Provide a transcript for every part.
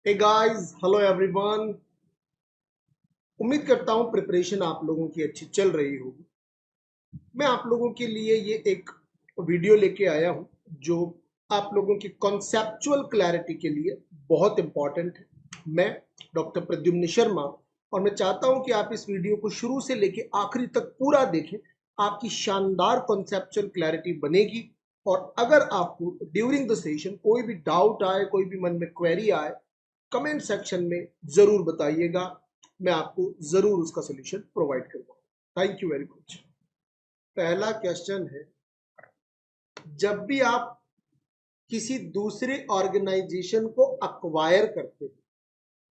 Hey guys, hello everyone. उम्मीद करता हूँ प्रिपरेशन आप लोगों की अच्छी चल रही होगी। मैं आप लोगों के लिए ये एक वीडियो लेके आया हूँ जो आप लोगों की कॉन्सेप्चुअल क्लैरिटी के लिए बहुत इंपॉर्टेंट है। मैं डॉक्टर प्रद्युम्न शर्मा और मैं चाहता हूँ कि आप इस वीडियो को शुरू से लेके आखिरी तक पूरा देखें। आपकी शानदार कॉन्सेप्चुअल क्लैरिटी बनेगी। और अगर आपको ड्यूरिंग द सेशन कोई भी डाउट आए, कोई भी मन में क्वेरी आए, कमेंट सेक्शन में जरूर बताइएगा। मैं आपको जरूर उसका सोल्यूशन प्रोवाइड करूंगा। Thank you very much. पहला क्वेश्चन है, जब भी आप किसी दूसरे ऑर्गेनाइजेशन को अक्वायर करते हैं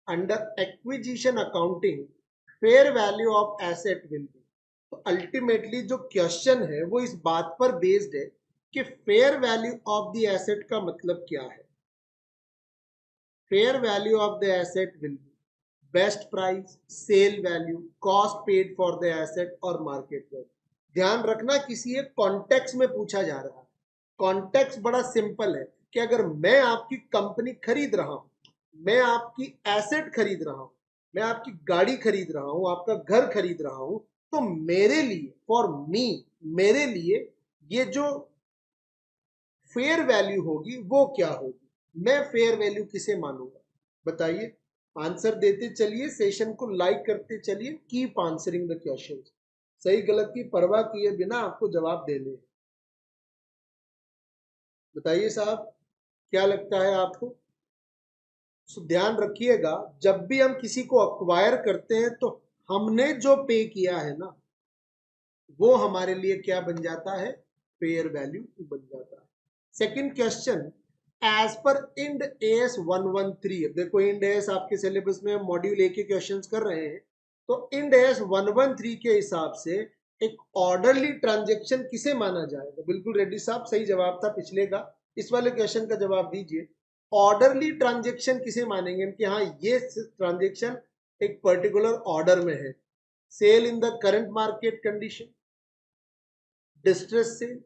under acquisition accounting, fair value of asset will be. तो अल्टीमेटली जो क्वेश्चन है वो इस बात पर बेस्ड है कि fair value of the asset का मतलब क्या है। Fair value of the asset will be best price, sale value, cost paid for the asset और मार्केट वैल्यू। ध्यान रखना, किसी एक कॉन्टेक्स्ट में पूछा जा रहा है। कॉन्टेक्स्ट बड़ा सिंपल है कि अगर मैं आपकी कंपनी खरीद रहा हूं, मैं आपकी एसेट खरीद रहा हूं, मैं आपकी गाड़ी खरीद रहा हूं, आपका घर खरीद रहा हूं, तो मेरे लिए, फॉर मी, मेरे लिए ये जो फेयर वैल्यू होगी वो क्या होगी। मैं फेयर वैल्यू किसे मानूंगा, बताइए। आंसर देते चलिए, सेशन को लाइक करते चलिए, कीप आंसरिंग द क्वेश्चन। सही गलत की परवाह किए बिना आपको जवाब देने हैं। बताइए साहब, क्या लगता है आपको। सो ध्यान रखिएगा, जब भी हम किसी को अक्वायर करते हैं तो हमने जो पे किया है ना, वो हमारे लिए क्या बन जाता है, फेयर वैल्यू बन जाता है। Second question, as per Ind AS 113। देखो, इंड एस आपके सिलेबस में मॉड्यूल ए के क्वेश्चन कर रहे हैं, तो इंड एस 113 के हिसाब से एक ऑर्डरली ट्रांजेक्शन किसे माना जाएगा। बिल्कुल रेड्डी साहब, सही जवाब था पिछले का। इस वाले क्वेश्चन का जवाब दीजिए। ऑर्डरली ट्रांजेक्शन किसे मानेंगे कि हाँ, ये ट्रांजेक्शन एक पर्टिकुलर ऑर्डर में है। Sale in the current market condition, distress sale,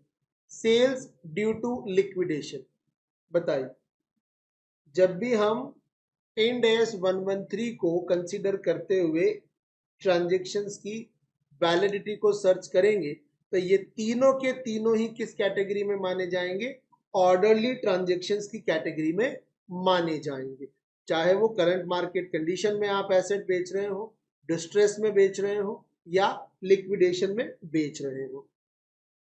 sales due to liquidation. बताइए, जब भी हम इंड एस 113 को कंसीडर करते हुए ट्रांजेक्शन्स की वैलिडिटी को सर्च करेंगे, तो ये तीनों के तीनों ही किस कैटेगरी में माने जाएंगे, ऑर्डरली ट्रांजेक्शन्स की कैटेगरी में माने जाएंगे। चाहे वो करंट मार्केट कंडीशन में आप एसेट बेच रहे हो, डिस्ट्रेस में बेच रहे हो, या लिक्विडेशन में बेच रहे हो।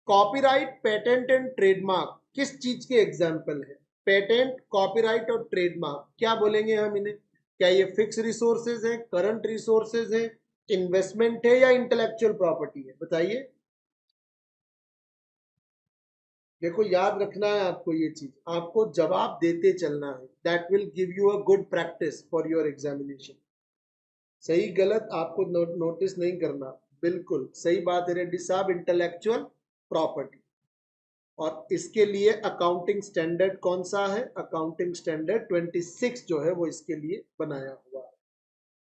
कॉपीराइट, पेटेंट एंड ट्रेडमार्क किस चीज के एग्जाम्पल है। पेटेंट, कॉपीराइट और ट्रेडमार्क क्या बोलेंगे हम इन्हें। क्या ये फिक्स रिसोर्सेज है, करंट रिसोर्सेज है, इन्वेस्टमेंट है, या इंटेलेक्चुअल प्रॉपर्टी है, बताइए। देखो, याद रखना है आपको, ये चीज आपको जवाब देते चलना है। That will give you a good practice for your examination. सही गलत आपको नोटिस नहीं करना। बिल्कुल सही बात है रेड्डी साहब, इंटेलेक्चुअल प्रॉपर्टी। और इसके लिए अकाउंटिंग स्टैंडर्ड कौन सा है, अकाउंटिंग स्टैंडर्ड 26 जो है वो इसके लिए बनाया हुआ है।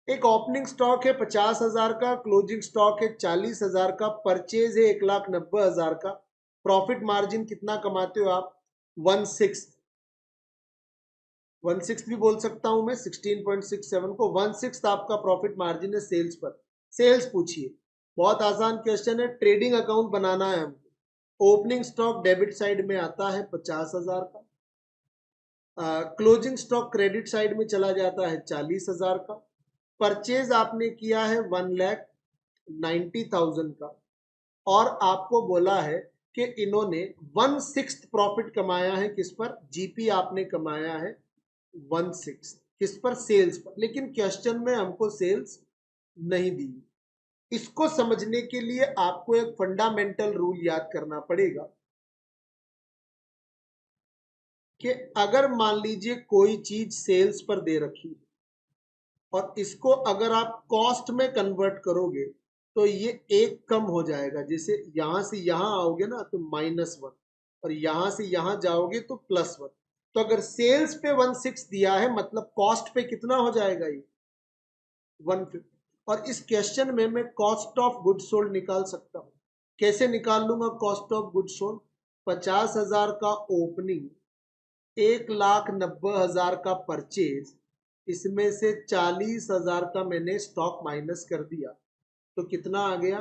एक ओपनिंग स्टॉक है 50,000 का, क्लोजिंग स्टॉक है 40,000 का, परचेज है 1,90,000 का। प्रॉफिट मार्जिन कितना कमाते हो आप, 1/6। 1/6 भी बोल सकता हूं मैं, 16.67 को 1/6 आपका प्रॉफिट मार्जिन है सेल्स पर। सेल्स पूछिए, बहुत आसान क्वेश्चन है। ट्रेडिंग अकाउंट बनाना है हमको। ओपनिंग स्टॉक डेबिट साइड में आता है 50,000 का, क्लोजिंग स्टॉक क्रेडिट साइड में चला जाता है 40,000 का। परचेज आपने किया है 1,90,000 का, और आपको बोला है कि इन्होंने 1/6 प्रॉफिट कमाया है किस पर, जीपी आपने कमाया है 1/6 किस पर, सेल्स पर। लेकिन क्वेश्चन में हमको सेल्स नहीं दी। इसको समझने के लिए आपको एक फंडामेंटल रूल याद करना पड़ेगा कि अगर मान लीजिए कोई चीज सेल्स पर दे रखी और इसको अगर आप कॉस्ट में कन्वर्ट करोगे तो ये एक कम हो जाएगा। जैसे यहां से यहां आओगे ना तो -1, और यहां से यहां जाओगे तो +1। तो अगर सेल्स पे 1/6 दिया है, मतलब कॉस्ट पे कितना हो जाएगा ये, 150। और इस क्वेश्चन में मैं कॉस्ट ऑफ गुड सोल्ड निकाल सकता हूं। कैसे निकाल लूंगा कॉस्ट ऑफ गुड सोल्ड, 50,000 का ओपनिंग, 1,90,000 का परचेज, इसमें से 40,000 का मैंने स्टॉक माइनस कर दिया तो कितना आ गया,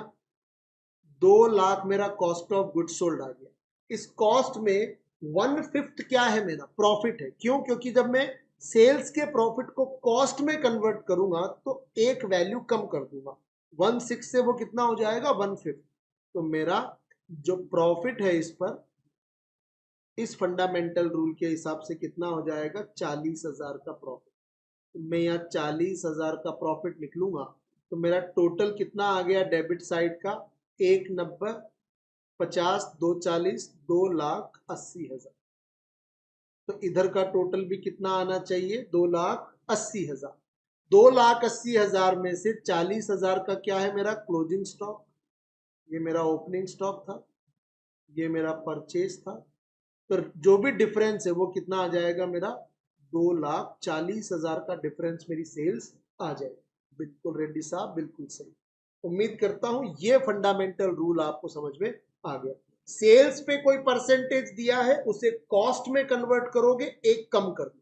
2 लाख मेरा कॉस्ट ऑफ गुड सोल्ड आ गया। इस कॉस्ट में 1/5 क्या है, मेरा प्रॉफिट है। क्यों? क्योंकि जब मैं सेल्स के प्रॉफिट को कॉस्ट में कन्वर्ट करूंगा तो एक वैल्यू कम कर दूंगा, 1/6 से वो कितना हो जाएगा, 1/5। तो मेरा जो प्रॉफिट है इस पर, इस फंडामेंटल रूल के हिसाब से कितना हो जाएगा, 40,000 का प्रॉफिट। तो मैं यहाँ 40,000 का प्रॉफिट निकलूंगा तो मेरा टोटल कितना आ गया डेबिट साइड का, 190, 50, 240, 2,80,000। तो इधर का टोटल भी कितना आना चाहिए, 2,80,000। 2,80,000 में से 40,000 का क्या है, मेरा क्लोजिंग स्टॉक, ये मेरा ओपनिंग स्टॉक था, ये मेरा परचेज था। तो जो भी डिफरेंस है वो कितना आ जाएगा, मेरा 2,40,000 का डिफरेंस मेरी सेल्स आ जाएगी। बिल्कुल रेड्डी साहब, बिल्कुल सही। उम्मीद करता हूं ये फंडामेंटल रूल आपको समझ में आ गया। सेल्स पे कोई परसेंटेज दिया है उसे कॉस्ट में कन्वर्ट करोगे, एक कम कर दो।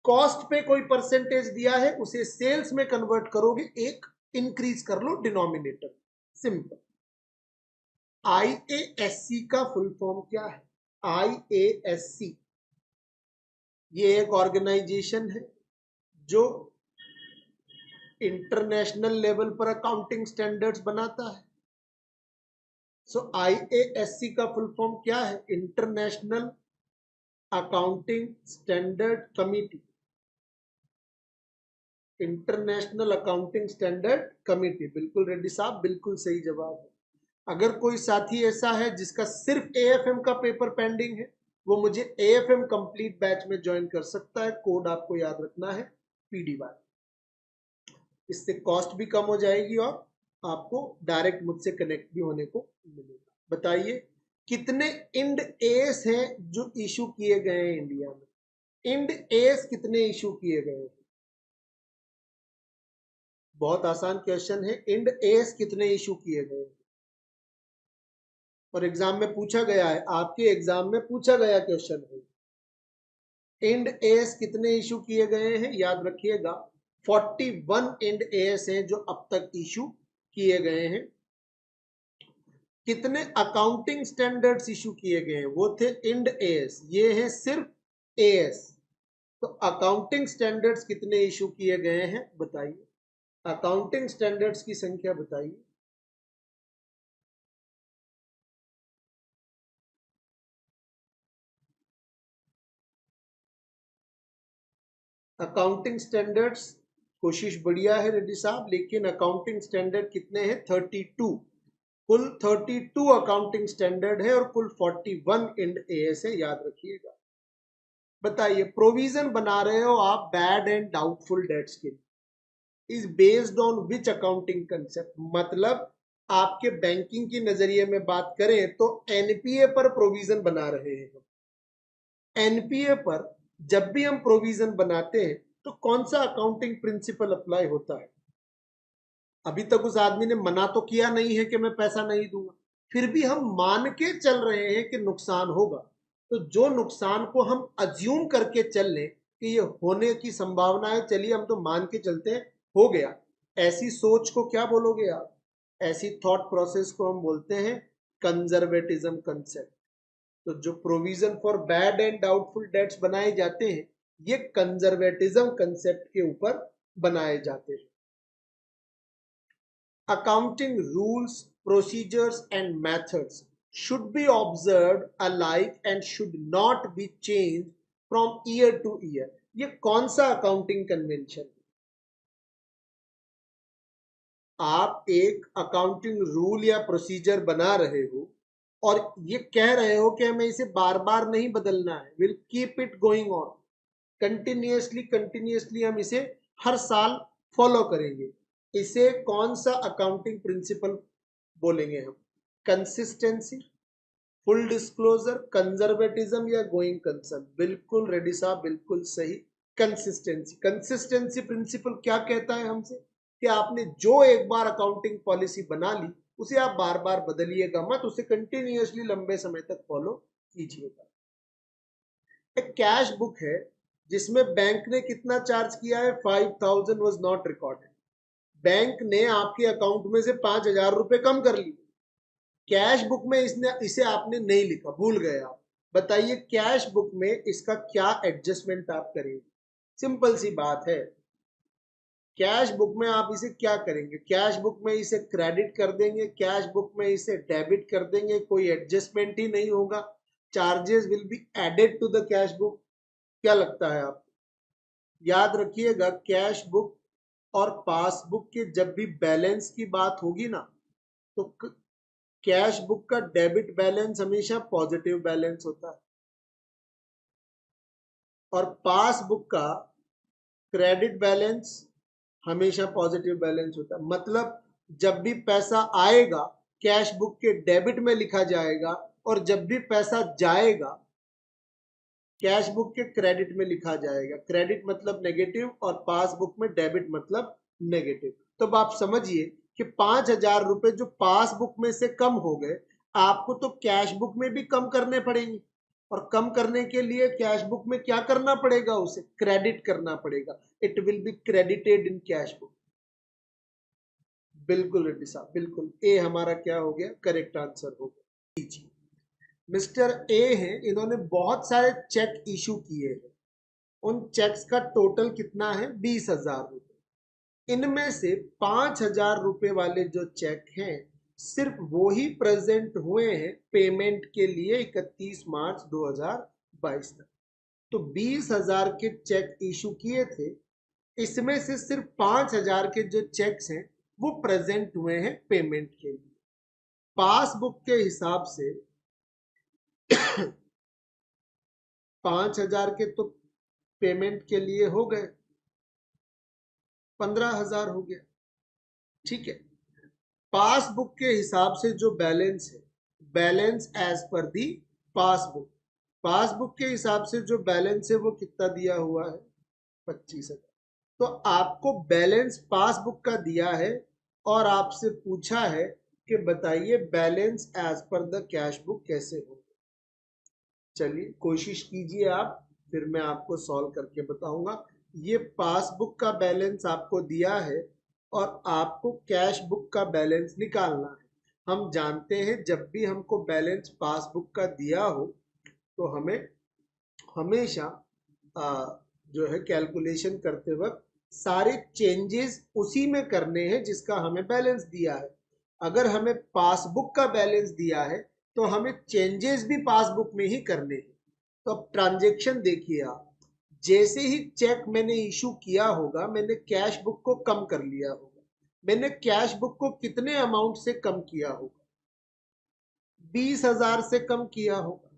कॉस्ट पे कोई परसेंटेज दिया है उसे सेल्स में कन्वर्ट करोगे, एक इंक्रीज कर लो डिनोमिनेटर। सिंपल। IASC का फुल फॉर्म क्या है? IASC ये एक ऑर्गेनाइजेशन है जो इंटरनेशनल लेवल पर अकाउंटिंग स्टैंडर्ड्स बनाता है। सो IASC का फुल फॉर्म क्या है? International accounting standard committee. International accounting standard committee, बिल्कुल रेड्डी साहब, बिल्कुल सही जवाब है। अगर कोई साथी ऐसा है जिसका सिर्फ AFM का पेपर पेंडिंग है, वो मुझे AFM कंप्लीट बैच में ज्वाइन कर सकता है। कोड आपको याद रखना है, PDY। इससे कॉस्ट भी कम हो जाएगी और आपको डायरेक्ट मुझसे कनेक्ट भी होने को मिलेगा। बताइए कितने इंड एस हैं जो इशू किए गए हैं इंडिया में? इंड एस कितने इशू किए गए हैं? बहुत आसान क्वेश्चन है, इंड एस कितने इशू किए गए हैं? और एग्जाम में पूछा गया है, आपके एग्जाम में पूछा गया क्वेश्चन है, इंड एस कितने इशू किए गए हैं? याद रखिएगा 41 इंड एस हैं जो अब तक इशू किए गए हैं। कितने अकाउंटिंग स्टैंडर्ड्स इशू किए गए हैं? वो थे इंड एस, ये है सिर्फ एएस। तो अकाउंटिंग स्टैंडर्ड्स कितने इशू किए गए हैं बताइए, अकाउंटिंग स्टैंडर्ड्स की संख्या बताइए। अकाउंटिंग स्टैंडर्ड्स, कोशिश बढ़िया है रेड्डी साहब, लेकिन अकाउंटिंग स्टैंडर्ड कितने हैं? 32। कुल 32 अकाउंटिंग स्टैंडर्ड है और कुल 41 इंड एएस है, याद रखिएगा। बताइए प्रोविजन बना रहे हो आप बैड एंड डाउटफुल डेट्स के लिए, is based on which accounting concept? मतलब आपके बैंकिंग की नजरिए में बात करें तो एनपीए पर प्रोविजन बना रहे हैं हम। एनपीए पर जब भी हम प्रोविजन बनाते हैं तो कौन सा अकाउंटिंग प्रिंसिपल अप्लाई होता है? अभी तक उस आदमी ने मना तो किया नहीं है कि मैं पैसा नहीं दूंगा, फिर भी हम मान के चल रहे हैं कि नुकसान होगा। तो जो नुकसान को हम अज्यूम करके चल लें कि ये होने की संभावना है, चलिए हम तो मान के चलते हैं हो गया, ऐसी सोच को क्या बोलोगे आप? ऐसी थॉट प्रोसेस को हम बोलते हैं कंजर्वेटिज्म कंसेप्ट। तो जो provision for bad and doubtful debts बनाए जाते हैं ये कंजर्वेटिज्म कंसेप्ट के ऊपर बनाए जाते हैं। Accounting rules, procedures, and methods should be observed alike and should not be changed from year to year. ये कौन सा अकाउंटिंग कन्वेंशन है? आप एक अकाउंटिंग रूल या प्रोसीजर बना रहे हो और ये कह रहे हो कि हमें इसे बार बार नहीं बदलना है, will keep it going on continuously, continuously हम इसे हर साल फॉलो करेंगे। इसे कौन सा अकाउंटिंग प्रिंसिपल बोलेंगे हम? कंसिस्टेंसी, फुल डिस्क्लोजर, कंजर्वेटिज्म या गोइंग कंसर्न? बिल्कुल रेड्डी साहब, बिल्कुल सही, कंसिस्टेंसी। कंसिस्टेंसी प्रिंसिपल क्या कहता है हमसे कि आपने जो एक बार अकाउंटिंग पॉलिसी बना ली उसे आप बार बार बदलिएगा मत, उसे कंटिन्यूसली लंबे समय तक फॉलो कीजिएगा। एक कैश बुक है जिसमें बैंक ने कितना चार्ज किया है, 5000 वॉज नॉट रिकॉर्डेड। बैंक ने आपके अकाउंट में से 5000 रुपए कम कर लिए, कैश बुक में इसे आपने नहीं लिखा, भूल गए आप। बताइए कैश बुक में इसका क्या एडजस्टमेंट आप करेंगे? सिंपल सी बात है, कैश बुक में आप इसे क्या करेंगे? कैश बुक में इसे क्रेडिट कर देंगे, कैश बुक में इसे डेबिट कर देंगे, कोई एडजस्टमेंट ही नहीं होगा। Charges will be added to the cash book. क्या लगता है आपको? याद रखिएगा, कैश बुक और पासबुक के जब भी बैलेंस की बात होगी ना, तो कैश बुक का डेबिट बैलेंस हमेशा पॉजिटिव बैलेंस होता है और पासबुक का क्रेडिट बैलेंस हमेशा पॉजिटिव बैलेंस होता है। मतलब जब भी पैसा आएगा कैश बुक के डेबिट में लिखा जाएगा, और जब भी पैसा जाएगा कैश बुक के क्रेडिट में लिखा जाएगा। क्रेडिट मतलब नेगेटिव और पासबुक में डेबिट मतलब नेगेटिव। तो अब आप समझिए कि 5000 रुपए जो पासबुक में से कम हो गए, आपको तो कैश बुक में भी कम करने पड़ेंगे, और कम करने के लिए कैश बुक में क्या करना पड़ेगा? उसे क्रेडिट करना पड़ेगा। It will be credited in cash book. बिल्कुल रेड्डी साहब, बिल्कुल। ए हमारा क्या हो गया? करेक्ट आंसर हो गया। जी, मिस्टर ए हैं, इन्होंने बहुत सारे चेक इशू किए हैं। उन चेक्स का टोटल कितना है? 20,000 रुपए। इनमें से 5,000 रुपए वाले जो चेक हैं सिर्फ वो ही प्रेजेंट हुए हैं पेमेंट के लिए 31 मार्च 2022 तक। तो 20,000 के चेक इशू किए थे, इसमें से सिर्फ 5,000 के जो चेक्स हैं वो प्रेजेंट हुए हैं पेमेंट के लिए। पासबुक के हिसाब से 5,000 के तो पेमेंट के लिए हो गए, 15,000 हो गया। ठीक है, पासबुक के हिसाब से जो बैलेंस है, बैलेंस एज पर दी पासबुक, पासबुक के हिसाब से जो बैलेंस है वो कितना दिया हुआ है? 25,000। तो आपको बैलेंस पासबुक का दिया है और आपसे पूछा है कि बताइए balance as per the cash book कैसे होगा। चलिए कोशिश कीजिए आप, फिर मैं आपको सॉल्व करके बताऊंगा। ये पासबुक का बैलेंस आपको दिया है और आपको कैश बुक का बैलेंस निकालना है। हम जानते हैं जब भी हमको बैलेंस पासबुक का दिया हो तो हमें हमेशा जो है कैलकुलेशन करते वक्त सारे चेंजेस उसी में करने हैं जिसका हमें बैलेंस दिया है। अगर हमें पासबुक का बैलेंस दिया है तो हमें चेंजेस भी पासबुक में ही करने हैं। तो अब ट्रांजेक्शन देखिए आप, जैसे ही चेक मैंने इशू किया होगा मैंने कैश बुक को कम कर लिया होगा। मैंने कैश बुक को कितने अमाउंट से कम किया होगा? 20,000 से कम किया होगा।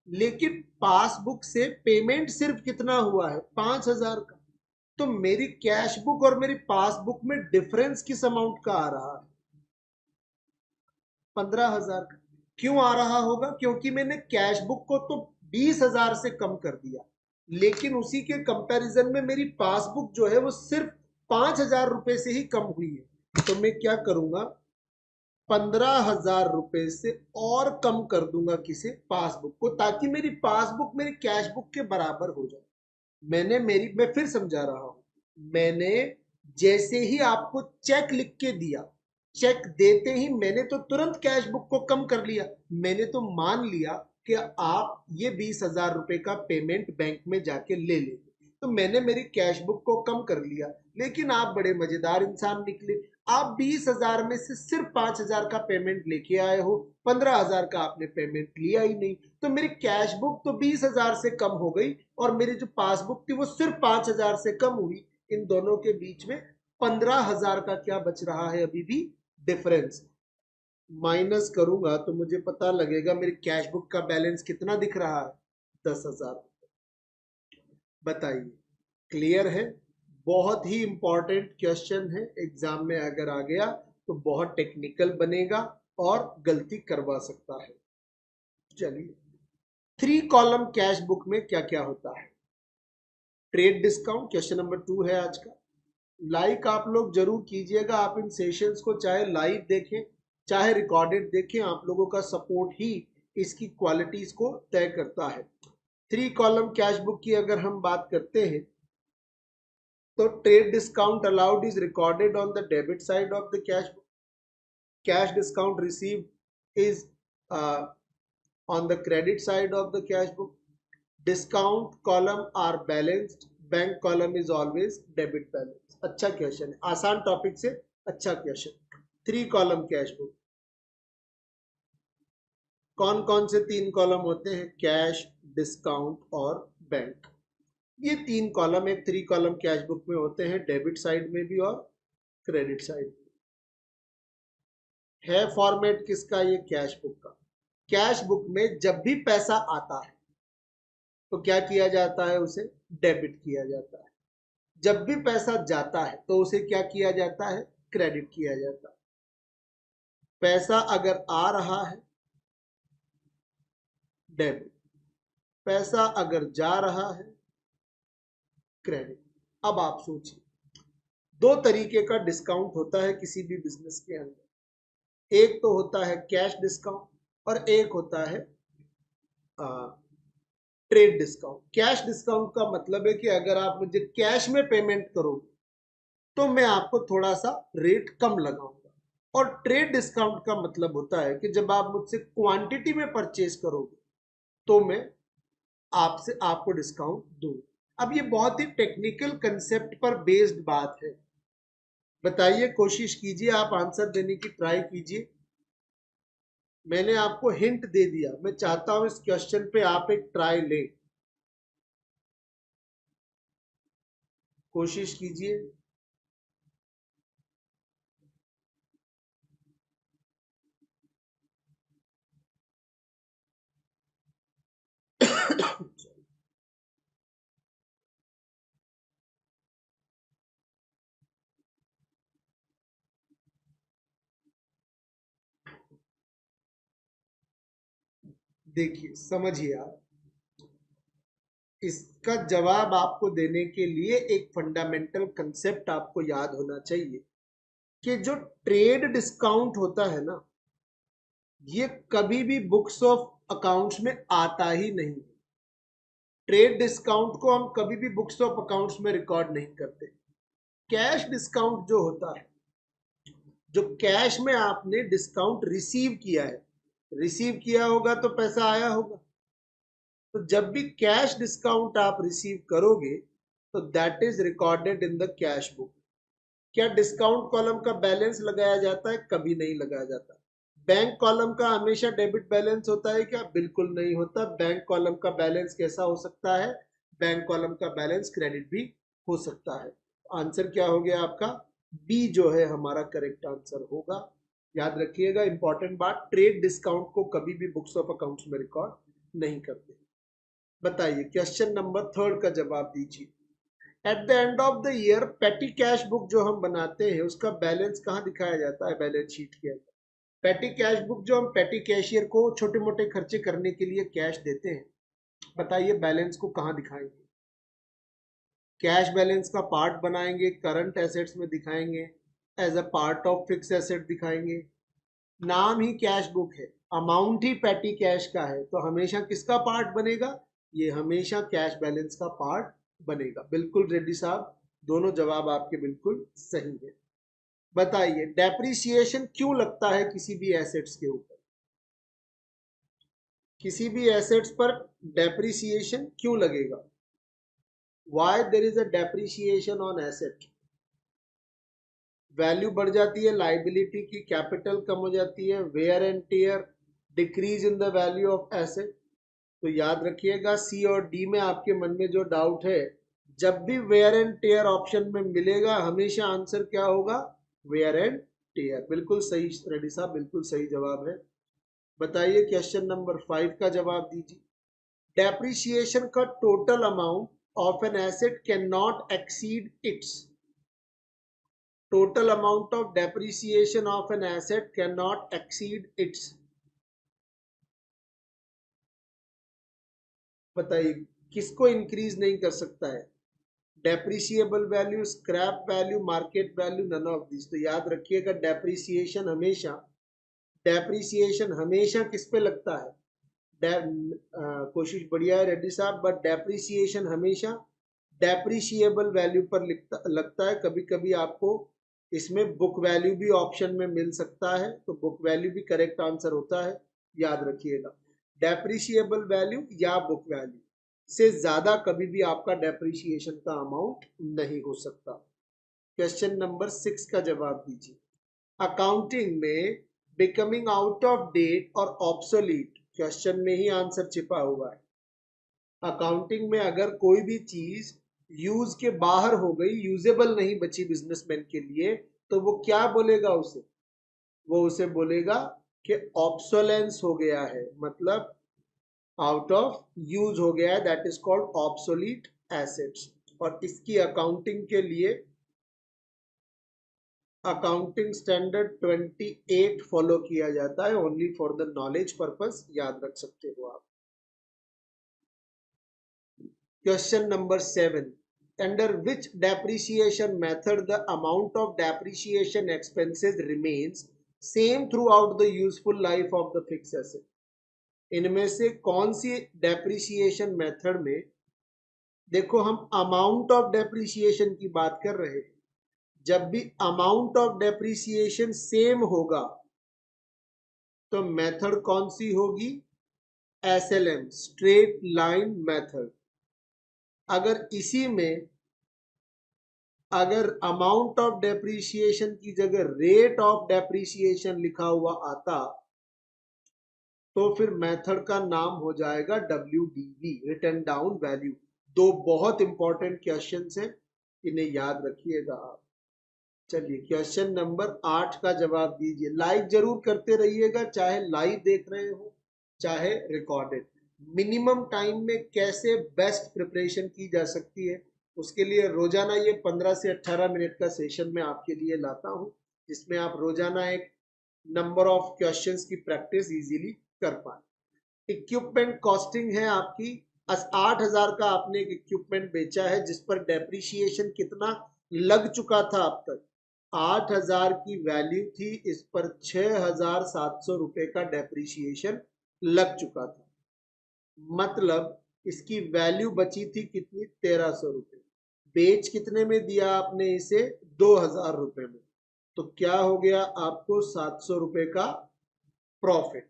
लेकिन पासबुक से पेमेंट सिर्फ कितना हुआ है? 5,000 का। तो मेरी कैश बुक और मेरी पासबुक में डिफरेंस किस अमाउंट का आ रहा है? 15,000 का। क्यों आ रहा होगा? क्योंकि मैंने कैश बुक को तो 20,000 से कम कर दिया, लेकिन उसी के कंपैरिजन में मेरी पासबुक जो है वो सिर्फ 5,000 रुपए से ही कम हुई है। तो मैं क्या करूंगा? 15,000 रुपए से और कम कर दूंगा किसे? पासबुक को, ताकि मेरी पासबुक मेरी कैश बुक के बराबर हो जाए। मैं फिर समझा रहा हूं, मैंने जैसे ही आपको चेक लिख के दिया, चेक देते ही मैंने तो तुरंत कैश बुक को कम कर लिया। मैंने तो मान लिया कि आप ये 20,000 रुपए का पेमेंट बैंक में जाके ले लेंगे, तो मैंने मेरी कैश बुक को कम कर लिया। लेकिन आप बड़े मजेदार इंसान निकले, आप 20,000 में से सिर्फ 5,000 का पेमेंट लेके आए हो, 15,000 का आपने पेमेंट लिया ही नहीं। तो मेरी कैश बुक तो 20,000 से कम हो गई और मेरी जो पासबुक थी वो सिर्फ 5,000 से कम हुई। इन दोनों के बीच में 15,000 का क्या बच रहा है? अभी भी डिफरेंस। माइनस करूंगा तो मुझे पता लगेगा मेरी कैश बुक का बैलेंस कितना दिख रहा है? 10,000। बताइए, क्लियर है? बहुत ही इंपॉर्टेंट क्वेश्चन है, एग्जाम में अगर आ गया तो बहुत टेक्निकल बनेगा और गलती करवा सकता है। चलिए, 3 कॉलम कैश बुक में क्या क्या होता है? ट्रेड डिस्काउंट क्वेश्चन नंबर 2 है आज का। लाइक आप लोग जरूर कीजिएगा, आप इन सेशंस को चाहे लाइव देखें चाहे रिकॉर्डेड देखें, आप लोगों का सपोर्ट ही इसकी क्वालिटीज को तय करता है। 3 कॉलम कैश बुक की अगर हम बात करते हैं तो trade discount allowed is recorded on the debit side of the cash book. Cash discount received is on the credit side of the cash book. Discount column are balanced. Bank column is always debit balance. अच्छा question है, आसान topic से अच्छा question. 3 column cash book. कौन कौन से 3 column होते हैं? कैश, डिस्काउंट और बैंक. ये 3 कॉलम एक 3 कॉलम कैश बुक में होते हैं, डेबिट साइड में भी और क्रेडिट साइड में. है फॉर्मेट किसका? ये कैश बुक का. कैश बुक में जब भी पैसा आता है तो क्या किया जाता है? उसे डेबिट किया जाता है. जब भी पैसा जाता है तो उसे क्या किया जाता है? क्रेडिट किया जाता है. पैसा अगर आ रहा है डेबिट, पैसा अगर जा रहा है क्रेडिट. अब आप सोचिए, 2 तरीके का डिस्काउंट होता है किसी भी बिजनेस के अंदर. एक तो होता है कैश डिस्काउंट और एक होता है ट्रेड डिस्काउंट. कैश डिस्काउंट का मतलब है कि अगर आप मुझे कैश में पेमेंट करोगे तो मैं आपको थोड़ा सा रेट कम लगाऊंगा. और ट्रेड डिस्काउंट का मतलब होता है कि जब आप मुझसे क्वांटिटी में परचेज करोगे तो मैं आपसे आपको डिस्काउंट दूंगा. अब ये बहुत ही टेक्निकल कंसेप्ट पर बेस्ड बात है. बताइए, कोशिश कीजिए, आप आंसर देने की ट्राई कीजिए. मैंने आपको हिंट दे दिया. मैं चाहता हूं इस क्वेश्चन पे आप एक ट्राई लें. कोशिश कीजिए. देखिए, समझिए आप, इसका जवाब आपको देने के लिए एक फंडामेंटल कंसेप्ट आपको याद होना चाहिए कि जो ट्रेड डिस्काउंट होता है ना, ये कभी भी बुक्स ऑफ अकाउंट्स में आता ही नहीं. ट्रेड डिस्काउंट को हम कभी भी बुक्स ऑफ अकाउंट्स में रिकॉर्ड नहीं करते. कैश डिस्काउंट जो होता है, जो कैश में आपने डिस्काउंट रिसीव किया है, रिसीव किया होगा तो पैसा आया होगा. तो जब भी कैश डिस्काउंट आप रिसीव करोगे तो that is recorded in the cash book. क्या डिस्काउंट कॉलम का बैलेंस लगाया जाता है? कभी नहीं लगाया जाता. बैंक कॉलम का हमेशा डेबिट बैलेंस होता है क्या? बिल्कुल नहीं होता. बैंक कॉलम का बैलेंस कैसा हो सकता है? बैंक कॉलम का बैलेंस क्रेडिट भी हो सकता है. आंसर क्या हो गया आपका? बी जो है हमारा करेक्ट आंसर होगा. याद रखिएगा, इंपॉर्टेंट बात, ट्रेड डिस्काउंट को कभी भी बुक्स ऑफ अकाउंट्स में रिकॉर्ड नहीं करते. बताइए, क्वेश्चन नंबर 3 का जवाब दीजिए. At the end of the year पेटी कैश बुक जो हम बनाते हैं उसका बैलेंस कहाँ दिखाया जाता है? बैलेंस शीट के अंदर. पेटी कैश बुक जो हम पेटी कैशियर को छोटे मोटे खर्चे करने के लिए कैश देते हैं, बताइए बैलेंस को कहाँ दिखाएंगे? कैश बैलेंस का पार्ट बनाएंगे, करंट एसेट्स में दिखाएंगे, as a part of fix asset दिखाएंगे. नाम ही कैश बुक है, अमाउंट ही पेटी कैश का है, तो हमेशा किसका पार्ट बनेगा? ये हमेशा कैश बैलेंस का पार्ट बनेगा. बिल्कुल रेड्डी साहब, दोनों जवाब आपके बिल्कुल सही है. बताइए, डेप्रिसिएशन क्यों लगता है किसी भी एसेट्स के ऊपर? किसी भी एसेट्स पर डेप्रिसिएशन क्यों लगेगा? Why there is a depreciation on asset? Value बढ़ जाती है लाइबिलिटी की, कैपिटल कम हो जाती है, wear and tear, decrease in the value of asset. तो याद रखिएगा, सी और डी में आपके मन में जो डाउट है, जब भी वेयर एंड टेयर ऑप्शन में मिलेगा हमेशा आंसर क्या होगा? Wear and tear. बिल्कुल सही रेड्डी साहब, बिल्कुल सही जवाब है. बताइए, क्वेश्चन नंबर 5 का जवाब दीजिए. डेप्रिसिएशन का total amount of an asset can not exceed its. Total amount of depreciation of an asset can not exceed its. बताइए, किसको इंक्रीज नहीं कर सकता है? Depreciable value, scrap value, market value, none of this. तो याद रखिएगा, डेप्रिसिएशन हमेशा किस पे लगता है? कोशिश बढ़िया है रेड्डी साहब, बट डेप्रिसिएशन हमेशा डेप्रिशिएबल वैल्यू पर लगता है। कभी कभी आपको इसमें बुक वैल्यू भी ऑप्शन में मिल सकता है, तो बुक वैल्यू भी करेक्ट आंसर होता है, याद रखिएगा। डेप्रिशिएबल वैल्यू या बुक वैल्यू से ज्यादा कभी भी आपका डेप्रिसिएशन का अमाउंट नहीं हो सकता। क्वेश्चन नंबर 6 का जवाब दीजिए। अकाउंटिंग में बिकमिंग आउट ऑफ डेट और ऑब्सोलीट, क्वेश्चन में ही आंसर छिपा हुआ है। अकाउंटिंग में अगर कोई भी चीज यूज के बाहर हो गई, यूजेबल नहीं बची बिजनेसमैन के लिए, तो वो क्या बोलेगा उसे? वो उसे बोलेगा कि ऑब्सोलेंस हो गया है, मतलब आउट ऑफ यूज हो गया है, that is called obsolete assets. और इसकी अकाउंटिंग के लिए अकाउंटिंग स्टैंडर्ड 28 फॉलो किया जाता है, only for the knowledge purpose, याद रख सकते हो आप। Question number 7, under which depreciation method the amount of depreciation expenses remains same throughout the useful life of the fixed asset? इनमें से कौन सी डेप्रिसिएशन मेथड में, देखो हम अमाउंट ऑफ डेप्रिसिएशन की बात कर रहे हैं, जब भी अमाउंट ऑफ डेप्रिसिएशन सेम होगा तो मेथड कौन सी होगी? SLM, straight line method. अगर इसी में अगर अमाउंट ऑफ डेप्रिसिएशन की जगह रेट ऑफ डेप्रिसिएशन लिखा हुआ आता तो फिर मेथड का नाम हो जाएगा WDV, रिटन डाउन वैल्यू। दो बहुत इंपॉर्टेंट क्वेश्चंस हैं, इन्हें याद रखिएगा आप। चलिए क्वेश्चन नंबर 8 का जवाब दीजिए। लाइक जरूर करते रहिएगा, चाहे लाइव देख रहे हो चाहे रिकॉर्डेड। मिनिमम टाइम में कैसे बेस्ट प्रिपरेशन की जा सकती है, उसके लिए रोजाना ये 15 से 18 मिनट का सेशन मैं आपके लिए लाता हूं, जिसमें आप रोजाना एक नंबर ऑफ क्वेश्चंस की प्रैक्टिस इजीली कर पाए। इक्विपमेंट कॉस्टिंग है आपकी 8,000 का, आपने एक इक्विपमेंट बेचा है जिस पर डेप्रिसिएशन कितना लग चुका था अब तक? 8,000 की वैल्यू थी, इस पर 6,700 रुपए का डेप्रिसिएशन लग चुका था, मतलब इसकी वैल्यू बची थी कितनी? 1,300 रुपए। बेच कितने में दिया आपने इसे? 2,000 रुपए में। तो क्या हो गया आपको? 700 रुपए का प्रॉफिट।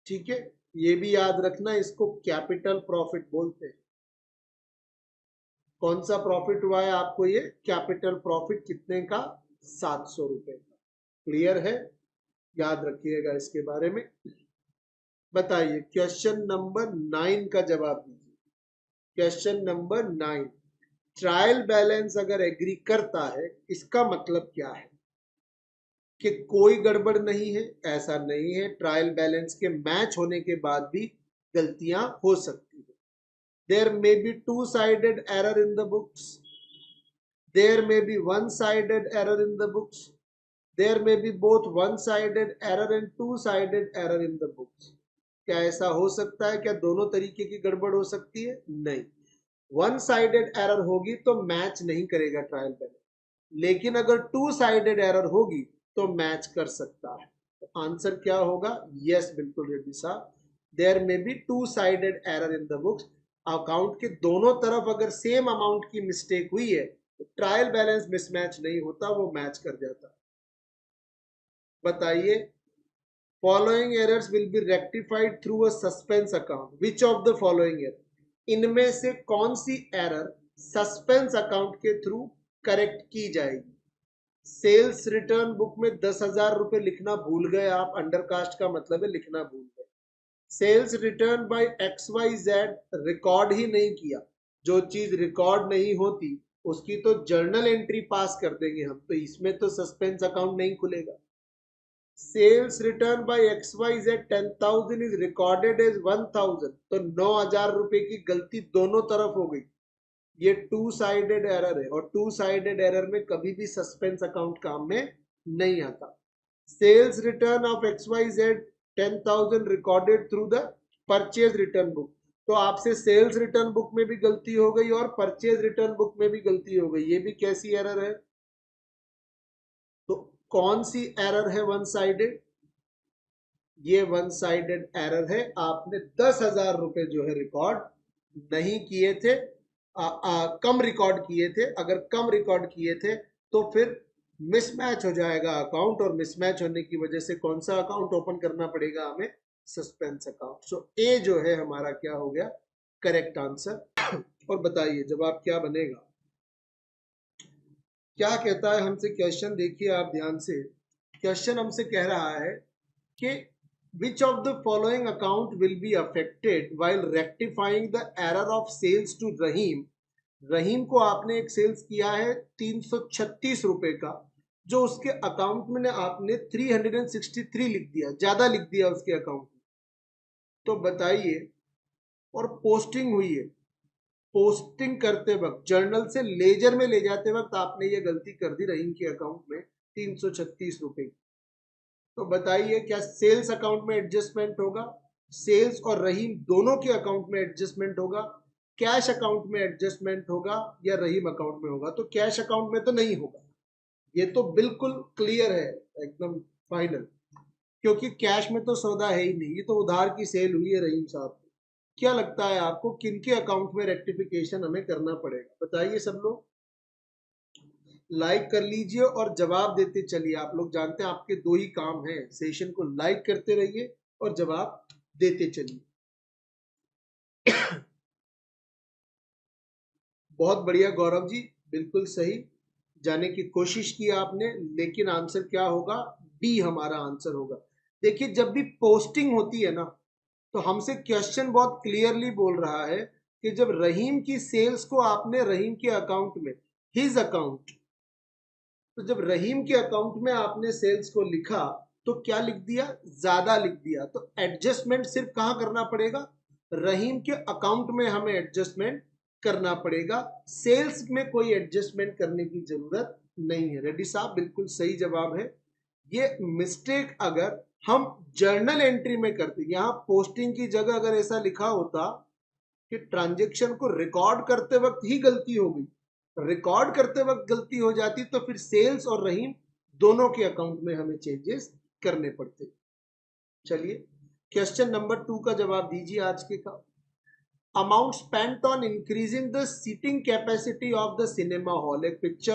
ठीक है, ये भी याद रखना, इसको कैपिटल प्रॉफिट बोलते हैं। कौन सा प्रॉफिट हुआ है आपको? ये कैपिटल प्रॉफिट कितने का? 700 रुपए का। क्लियर है? याद रखिएगा इसके बारे में। बताइए क्वेश्चन नंबर 9 का जवाब दीजिए। क्वेश्चन नंबर 9, ट्रायल बैलेंस अगर एग्री करता है, इसका मतलब क्या है? कि कोई गड़बड़ नहीं है? ऐसा नहीं है, ट्रायल बैलेंस के मैच होने के बाद भी गलतियां हो सकती है। There may be two sided error in the books, there may be one sided error in the books, there may be both one sided error and two sided error in the books. क्या ऐसा हो सकता है? क्या दोनों तरीके की गड़बड़ हो सकती है? नहीं। वन साइडेड एरर होगी तो मैच नहीं करेगा ट्रायल बैलेंस, लेकिन अगर टू साइडेड एरर होगी तो मैच कर सकता है। तो आंसर क्या होगा? यस, बिल्कुल रेड्डी साहब, there may be two sided error in the books. Account के दोनों तरफ अगर सेम अमाउंट की मिस्टेक हुई है तो ट्रायल बैलेंस मिसमैच नहीं होता, वो मैच कर जाता। बताइए, following errors will be rectified through a suspense account, which of the following error, इनमें से कौन सी एरर सस्पेंस अकाउंट के थ्रू करेक्ट की जाएगी? सेल्स रिटर्न बुक में 10,000 रुपए लिखना भूल गए आप, अंडरकास्ट का मतलब है लिखना भूल गए। Sales return by XYZ record ही नहीं किया। जो चीज रिकॉर्ड नहीं होती उसकी तो जर्नल एंट्री पास कर देंगे हम, तो इसमें तो सस्पेंस अकाउंट नहीं खुलेगा। Sales return by XYZ 10,000 is recorded as 1,000, तो 9,000 रुपए की गलती दोनों तरफ हो गई। ये टू साइडेड एरर है, और टू साइडेड एरर में कभी भी सस्पेंस अकाउंट काम में नहीं आता। Sales return of XYZ 10,000 recorded through the purchase return book, तो आपसे सेल्स रिटर्न बुक में भी गलती हो गई और परचेज रिटर्न बुक में भी गलती हो गई। ये भी कैसी एरर है? तो कौन सी एरर है वन साइडेड? ये वन साइडेड एरर है, आपने 10,000 रुपए जो है रिकॉर्ड नहीं किए थे, कम रिकॉर्ड किए थे। अगर कम रिकॉर्ड किए थे तो फिर मिसमैच हो जाएगा अकाउंट, और मिसमैच होने की वजह से कौन सा अकाउंट ओपन करना पड़ेगा हमें? Suspense account. सो ए जो है हमारा क्या हो गया? Correct answer. और बताइए जवाब क्या बनेगा? क्या कहता है हमसे क्वेश्चन? देखिए आप ध्यान से, क्वेश्चन हमसे कह रहा है कि which of the following account will be affected while rectifying the error of sales to रहीम। रहीम को आपने एक सेल्स किया है 336 रुपए का, जो उसके अकाउंट में आपने 363 लिख दिया, ज्यादा लिख दिया उसके अकाउंट में। तो बताइए, और पोस्टिंग हुई है, पोस्टिंग करते वक्त जर्नल से लेजर में ले जाते वक्त आपने ये गलती कर दी रहीम के अकाउंट में 336 रुपए। तो बताइए क्या सेल्स अकाउंट में एडजस्टमेंट होगा? सेल्स और रहीम दोनों के अकाउंट में एडजस्टमेंट होगा? कैश अकाउंट में एडजस्टमेंट होगा या रहीम अकाउंट में होगा? तो कैश अकाउंट में तो नहीं होगा, ये तो बिल्कुल क्लियर है, एकदम फाइनल, क्योंकि कैश में तो सौदा है ही नहीं, ये तो उधार की सेल हुई है रहीम साहब। क्या लगता है आपको किनके अकाउंट में रेक्टिफिकेशन हमें करना पड़ेगा? बताइए सब लोग, लाइक कर लीजिए और जवाब देते चलिए। आप लोग जानते हैं आपके दो ही काम हैं, सेशन को लाइक करते रहिए और जवाब देते चलिए। बहुत बढ़िया गौरव जी, बिल्कुल सही जाने की कोशिश की आपने, लेकिन आंसर क्या होगा? डी हमारा आंसर होगा। देखिए जब भी पोस्टिंग होती है ना, तो हमसे क्वेश्चन बहुत क्लियरली बोल रहा है कि जब रहीम की सेल्स को आपने रहीम के अकाउंट में, हिज अकाउंट, तो जब रहीम के अकाउंट में आपने सेल्स को लिखा तो क्या लिख दिया? ज्यादा लिख दिया। तो एडजस्टमेंट सिर्फ कहां करना पड़ेगा? रहीम के अकाउंट में हमें एडजस्टमेंट करना पड़ेगा, सेल्स में कोई एडजस्टमेंट करने की जरूरत नहीं है। रेड्डी साहब बिल्कुल सही जवाब है। ये मिस्टेक अगर हम जर्नल एंट्री में करते, यहां पोस्टिंग की जगह अगर ऐसा लिखा होता कि ट्रांजेक्शन को रिकॉर्ड करते वक्त ही गलती हो गई, रिकॉर्ड करते वक्त गलती हो जाती, तो फिर सेल्स और रहीम दोनों के अकाउंट में हमें चेंजेस करने पड़ते। चलिए क्वेश्चन नंबर 2 का जवाब दीजिए आज के का। Amount spent on increasing the seating capacity of the cinema hall. एक पिक्चर